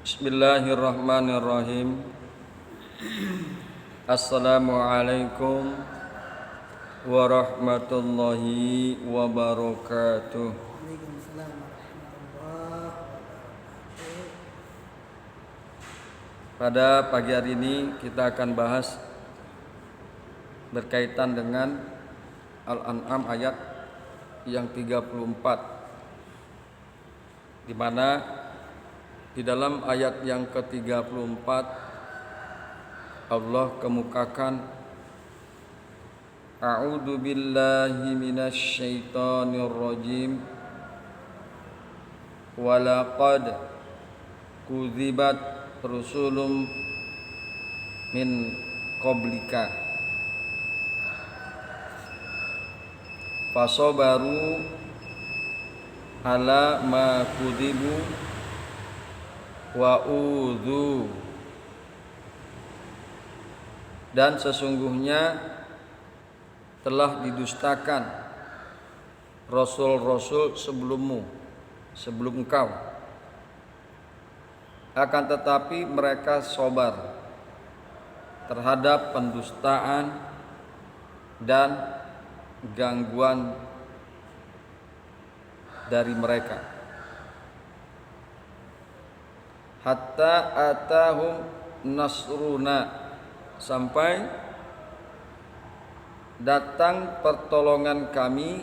Bismillahirrahmanirrahim. Assalamualaikum warahmatullahi wabarakatuh. Waalaikumsalam warahmatullahi wabarakatuh. Pada pagi hari ini kita akan bahas berkaitan dengan Al-An'am ayat yang 34, di mana di dalam ayat yang ke-34 Allah kemukakan A'udzu billahi minasyaitonir rajim walaqad kudzibat rusulun min qablika fasabaru ala ma kudzibu wa udzu, dan sesungguhnya telah didustakan rasul-rasul sebelummu, sebelum engkau, akan tetapi mereka sabar terhadap pendustaan dan gangguan dari mereka, hatta atahum nasruna, sampai datang pertolongan kami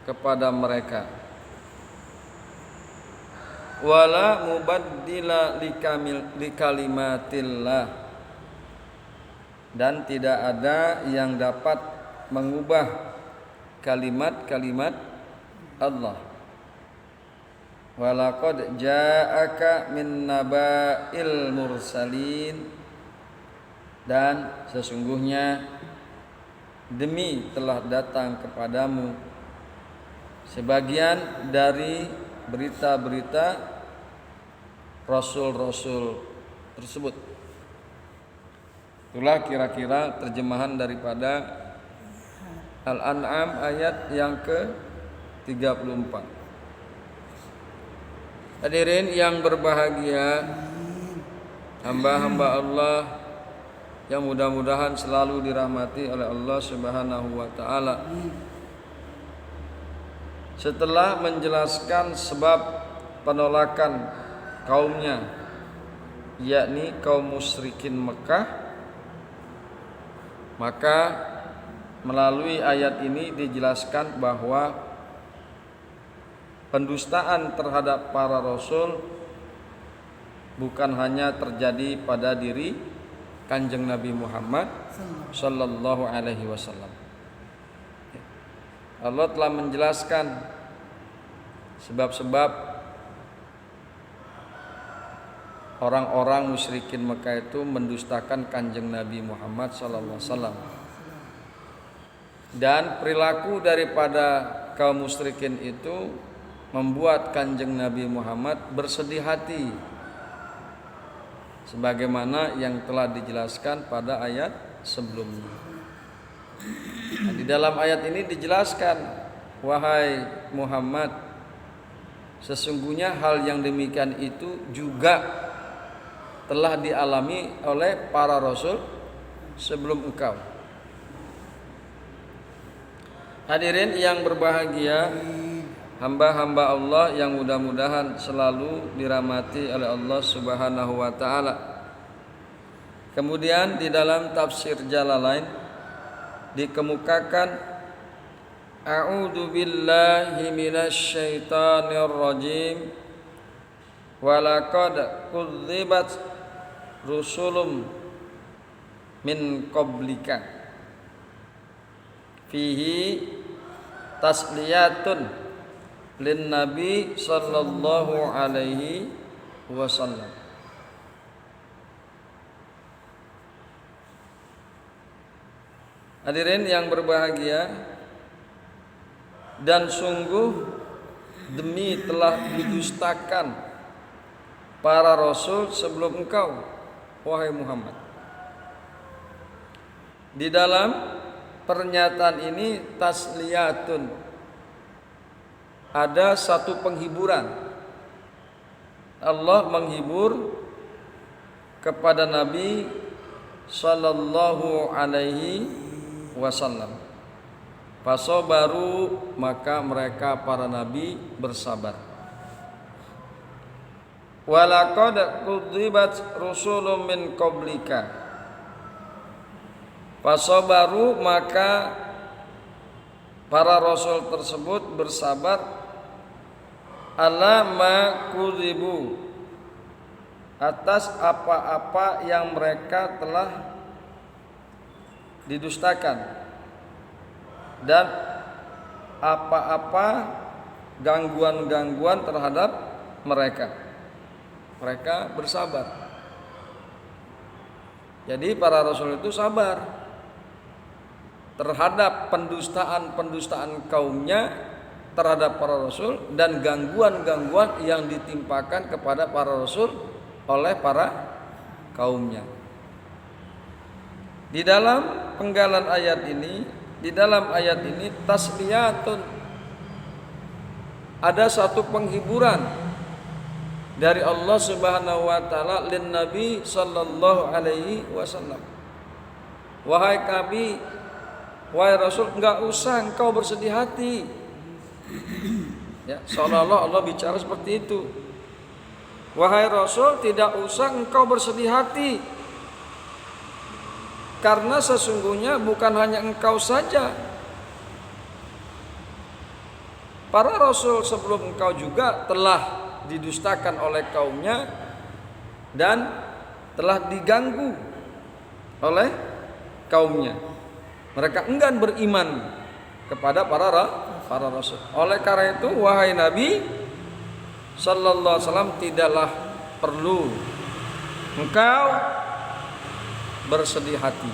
kepada mereka. Wala mubaddila likalimatillah, dan tidak ada yang dapat mengubah kalimat-kalimat Allah. Walaqad ja'aka min naba'il mursalin, dan sesungguhnya demi telah datang kepadamu sebagian dari berita-berita rasul-rasul tersebut. Itulah kira-kira terjemahan daripada Al-An'am ayat yang ke-34. Hadirin yang berbahagia, hamba-hamba Allah yang mudah-mudahan selalu dirahmati oleh Allah Subhanahu wa taala. Setelah menjelaskan sebab penolakan kaumnya, yakni kaum musyrikin Mekah, maka melalui ayat ini dijelaskan bahwa pendustaan terhadap para rasul bukan hanya terjadi pada diri Kanjeng Nabi Muhammad sallallahu alaihi wasallam. Allah telah menjelaskan sebab-sebab orang-orang musyrikin Mekah itu mendustakan Kanjeng Nabi Muhammad sallallahu alaihi wasallam. Dan perilaku daripada kaum musyrikin itu membuat Kanjeng Nabi Muhammad bersedih hati, sebagaimana yang telah dijelaskan pada ayat sebelumnya. Nah, di dalam ayat ini dijelaskan, wahai Muhammad, sesungguhnya hal yang demikian itu juga telah dialami oleh para rasul sebelum engkau. Hadirin yang berbahagia, hamba-hamba Allah yang mudah-mudahan selalu dirahmati oleh Allah Subhanahu wa taala. Kemudian di dalam tafsir Jalalain dikemukakan A'udzu billahi minasyaitonir rajim walaqad kudzibat rusulun min qablika fihi tasliyatun lin nabi sallallahu alaihi wasallam. Hadirin yang berbahagia, dan sungguh demi telah didustakan para rasul sebelum engkau, wahai Muhammad. Di dalam pernyataan ini tasliyatun, ada satu penghiburan Allah menghibur kepada Nabi sallallahu alaihi wasallam. Fasabaru, maka mereka para nabi bersabar. Walaqad kudzibat rusulun min qablika. Fasabaru, maka para rasul tersebut bersabar ala ma kudzibu, atas apa-apa yang mereka telah didustakan dan apa-apa gangguan-gangguan terhadap mereka. Mereka bersabar. Jadi para rasul itu sabar terhadap pendustaan kaumnya terhadap para rasul dan gangguan-gangguan yang ditimpakan kepada para rasul oleh para kaumnya. Di dalam penggalan ayat ini, di dalam ayat ini tasliyatun, ada satu penghiburan dari Allah Subhanahu wa taala lin Nabi sallallahu alaihi wasallam. Wahai Nabi, wahai Rasul, enggak usah engkau bersedih hati. Ya, seolah-olah Allah bicara seperti itu. Wahai Rasul, tidak usah engkau bersedih hati, karena sesungguhnya bukan hanya engkau saja, para rasul sebelum engkau juga telah didustakan oleh kaumnya dan telah diganggu oleh kaumnya. Mereka enggan beriman kepada para rasul. Oleh karena itu, wahai Nabi sallallahu alaihi wasallam, tidaklah perlu engkau bersedih hati.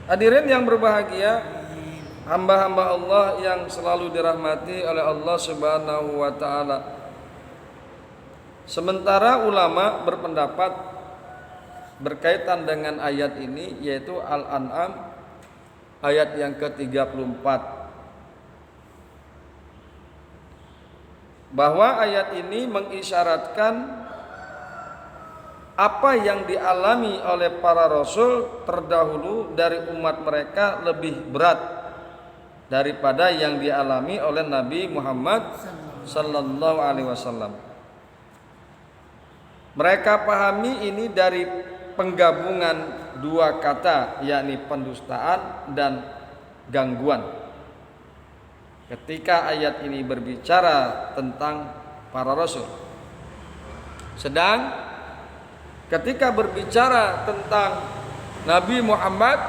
Hadirin yang berbahagia, hamba-hamba Allah yang selalu dirahmati oleh Allah Subhanahu wa taala. Sementara ulama berpendapat berkaitan dengan ayat ini, yaitu Al-An'am ayat yang ke-34, bahwa ayat ini mengisyaratkan apa yang dialami oleh para rasul terdahulu dari umat mereka lebih berat daripada yang dialami oleh Nabi Muhammad sallallahu alaihi wasallam. Mereka pahami ini dari penggabungan dua kata, yakni pendustaan dan gangguan. Ketika ayat ini berbicara tentang para rasul, sedang ketika berbicara tentang Nabi Muhammad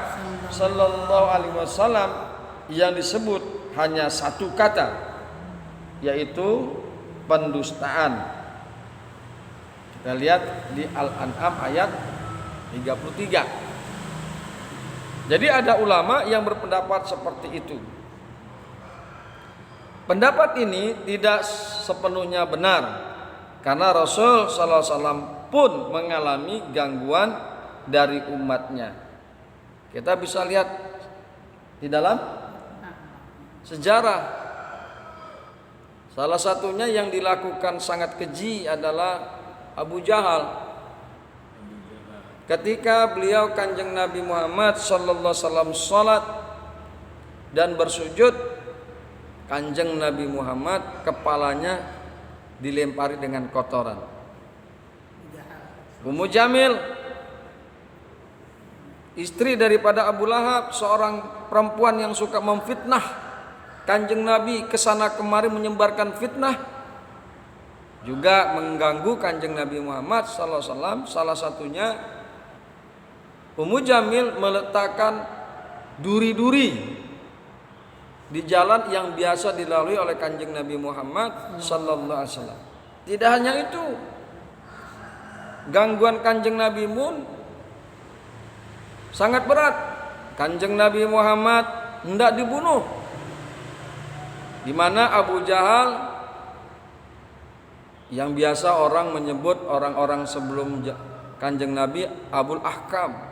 sallallahu alaihi wasallam yang disebut hanya satu kata, yaitu pendustaan. Kita lihat di Al-An'am ayat 33. Jadi ada ulama yang berpendapat seperti itu. Pendapat ini tidak sepenuhnya benar, karena Rasul sallallahu alaihi wasallam pun mengalami gangguan dari umatnya. Kita bisa lihat di dalam sejarah. Salah satunya yang dilakukan sangat keji adalah Abu Jahal. Ketika beliau Kanjeng Nabi Muhammad sallallahu alaihi wasallam salat dan bersujud, Kanjeng Nabi Muhammad kepalanya dilempari dengan kotoran. Ummu Jamil, istri daripada Abu Lahab, seorang perempuan yang suka memfitnah Kanjeng Nabi, kesana kemari menyebarkan fitnah, juga mengganggu Kanjeng Nabi Muhammad sallallahu alaihi wasallam. Salah satunya Ummu Jamil meletakkan duri-duri di jalan yang biasa dilalui oleh Kanjeng Nabi Muhammad sallallahu alaihi wasallam. Tidak hanya itu, gangguan Kanjeng Nabi pun sangat berat. Kanjeng Nabi Muhammad hendak dibunuh, di mana Abu Jahal, yang biasa orang menyebut orang-orang sebelum Kanjeng Nabi Abul Ahkam,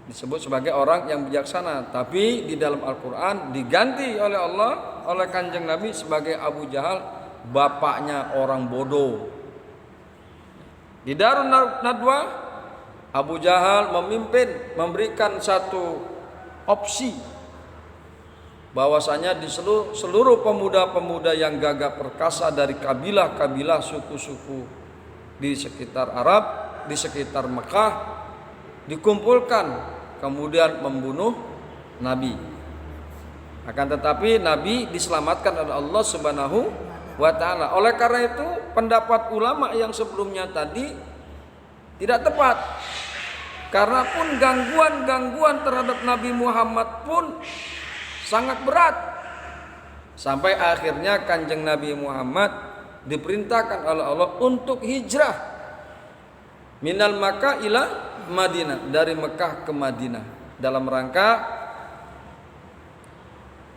disebut sebagai orang yang bijaksana, tapi di dalam Al-Qur'an diganti oleh Allah, oleh Kanjeng Nabi sebagai Abu Jahal, bapaknya orang bodoh. Di Darun Nadwa, Abu Jahal memimpin, memberikan satu opsi bahwasanya di seluruh pemuda-pemuda yang gagah perkasa dari kabilah-kabilah, suku-suku di sekitar Arab, di sekitar Mekah dikumpulkan, kemudian membunuh Nabi. Akan tetapi Nabi diselamatkan oleh Allah Subhanahu wa ta'ala. Oleh karena itu pendapat ulama yang sebelumnya tadi tidak tepat. Karena pun gangguan-gangguan terhadap Nabi Muhammad pun sangat berat. Sampai akhirnya Kanjeng Nabi Muhammad diperintahkan oleh Allah untuk hijrah minal Makkah ila Madinah, dari Mekah ke Madinah, dalam rangka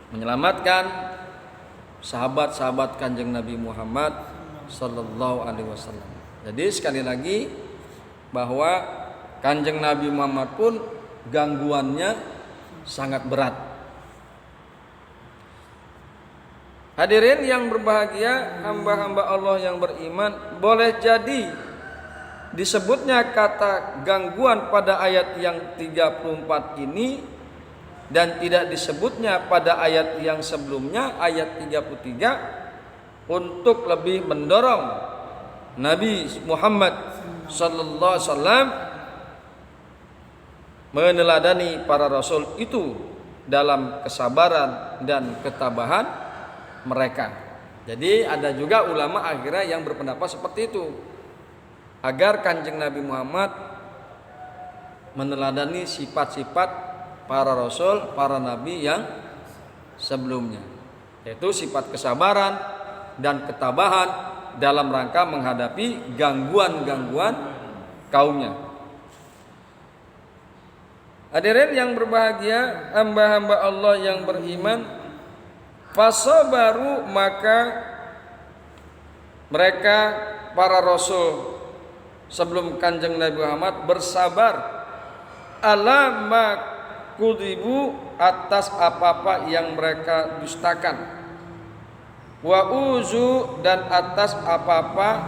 menyelamatkan sahabat-sahabat Kanjeng Nabi Muhammad sallallahu alaihi wasallam. Jadi sekali lagi bahwa Kanjeng Nabi Muhammad pun gangguannya sangat berat. Hadirin yang berbahagia, hamba-hamba Allah yang beriman, boleh jadi disebutnya kata gangguan pada ayat yang 34 ini dan tidak disebutnya pada ayat yang sebelumnya, ayat 33, untuk lebih mendorong Nabi Muhammad sallallahu alaihi wasallam meneladani para rasul itu dalam kesabaran dan ketabahan mereka. Jadi ada juga ulama akhirnya yang berpendapat seperti itu, agar Kanjeng Nabi Muhammad meneladani sifat-sifat para rasul, para nabi yang sebelumnya, yaitu sifat kesabaran dan ketabahan dalam rangka menghadapi gangguan-gangguan kaumnya. Hadirin yang berbahagia, hamba-hamba Allah yang beriman, fasabaru, maka mereka para rasul sebelum Kanjeng Nabi Muhammad bersabar ala ma kudzibu, atas apa-apa yang mereka dustakan, wa uzu, dan atas apa-apa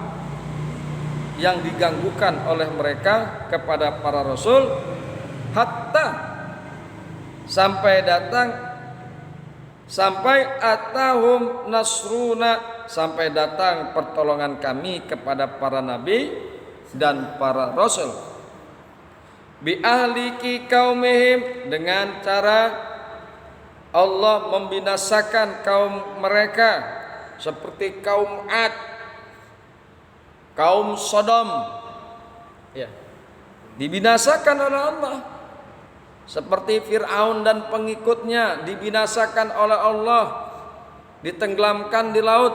yang diganggukan oleh mereka kepada para rasul, hatta sampai atahum nasruna, sampai datang pertolongan kami kepada para nabi dan para rasul, bi ahliki kaumihim, dengan cara Allah membinasakan kaum mereka, seperti kaum Ad, kaum Sodom, ya, dibinasakan oleh Allah. Seperti Fir'aun dan pengikutnya dibinasakan oleh Allah, ditenggelamkan di laut.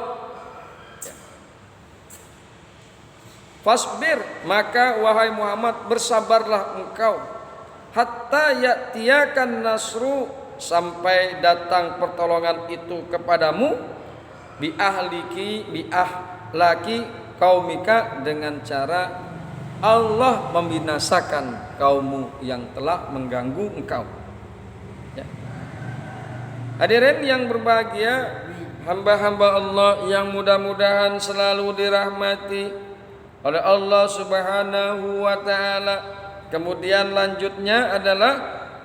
Fasbir, maka wahai Muhammad bersabarlah engkau, hatta ya'tiyakan nasru, sampai datang pertolongan itu kepadamu, bi ahlaki kaumika, dengan cara Allah membinasakan kaummu yang telah mengganggu engkau. Ya. Hadirin yang berbahagia, hamba-hamba Allah yang mudah-mudahan selalu dirahmati oleh Allah Subhanahu wa ta'ala. Kemudian lanjutnya adalah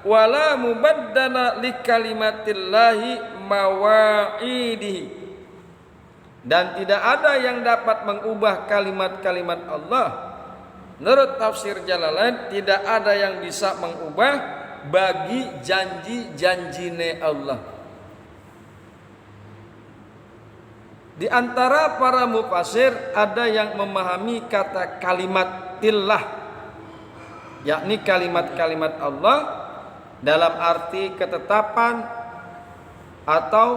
wala mubaddala likalimatillahi mawaidihi, dan tidak ada yang dapat mengubah kalimat-kalimat Allah. Menurut tafsir Jalalain, tidak ada yang bisa mengubah bagi janji-janjine Allah. Di antara para mufasir ada yang memahami kata kalimatillah, yakni kalimat-kalimat Allah dalam arti ketetapan atau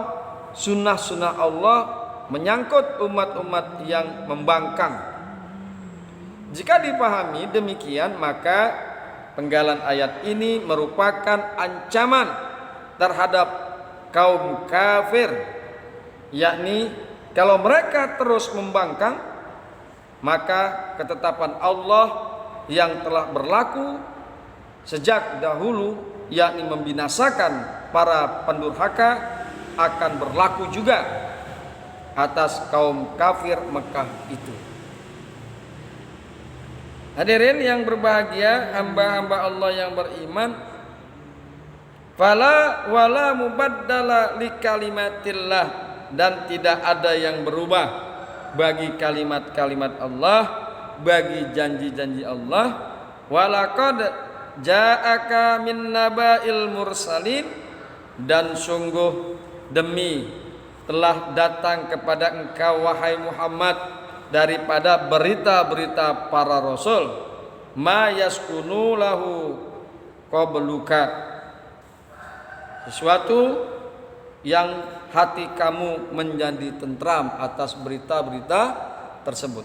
sunnah-sunnah Allah menyangkut umat-umat yang membangkang. Jika dipahami demikian, maka penggalan ayat ini merupakan ancaman terhadap kaum kafir, yakni kalau mereka terus membangkang, maka ketetapan Allah yang telah berlaku sejak dahulu, yakni membinasakan para pendurhaka, akan berlaku juga atas kaum kafir Mekah itu. Hadirin yang berbahagia, hamba-hamba Allah yang beriman, fala wala mubaddala li kalimatillah, dan tidak ada yang berubah bagi kalimat-kalimat Allah, bagi janji-janji Allah. Walaqad ja'aka min naba'il mursalin, dan sungguh demi telah datang kepada engkau wahai Muhammad daripada berita-berita para rasul, ma yaskunu lahu qabluka, sesuatu yang hati kamu menjadi tentram atas berita-berita tersebut.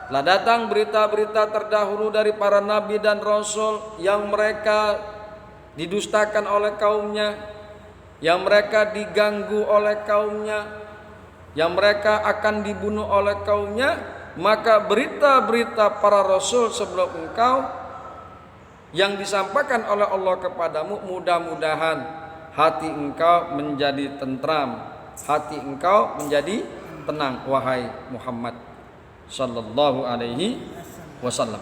Telah datang berita-berita terdahulu dari para nabi dan rasul yang mereka didustakan oleh kaumnya, yang mereka diganggu oleh kaumnya, yang mereka akan dibunuh oleh kaumnya. Maka berita-berita para rasul sebelum engkau yang disampaikan oleh Allah kepadamu, mudah-mudahan hati engkau menjadi tentram, hati engkau menjadi tenang wahai Muhammad sallallahu alaihi wasallam.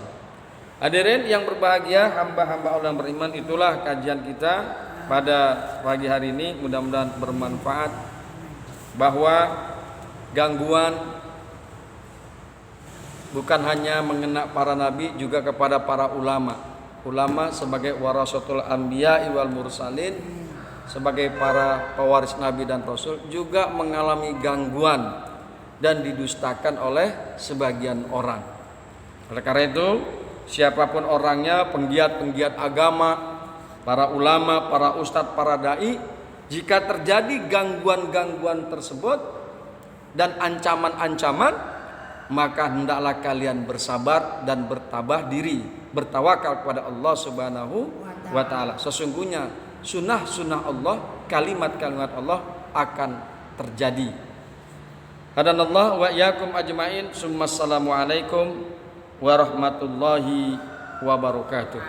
Hadirin yang berbahagia, hamba-hamba Allah yang beriman, itulah kajian kita pada pagi hari ini. Mudah-mudahan bermanfaat, bahwa gangguan bukan hanya mengena para nabi, juga kepada para ulama. Ulama sebagai warasatul anbiya wal mursalin, sebagai para pewaris nabi dan rasul, juga mengalami gangguan dan didustakan oleh sebagian orang. Oleh karena itu, siapapun orangnya, penggiat-penggiat agama, para ulama, para ustadz, para dai, jika terjadi gangguan-gangguan tersebut dan ancaman-ancaman, maka hendaklah kalian bersabar dan bertabah diri, bertawakal kepada Allah Subhanahu wa taala. Sesungguhnya sunnah-sunnah Allah, kalimat-kalimat Allah akan terjadi. Hadanallah wa iyyakum ajmain. Summa assalamu alaikum warahmatullahi wabarakatuh.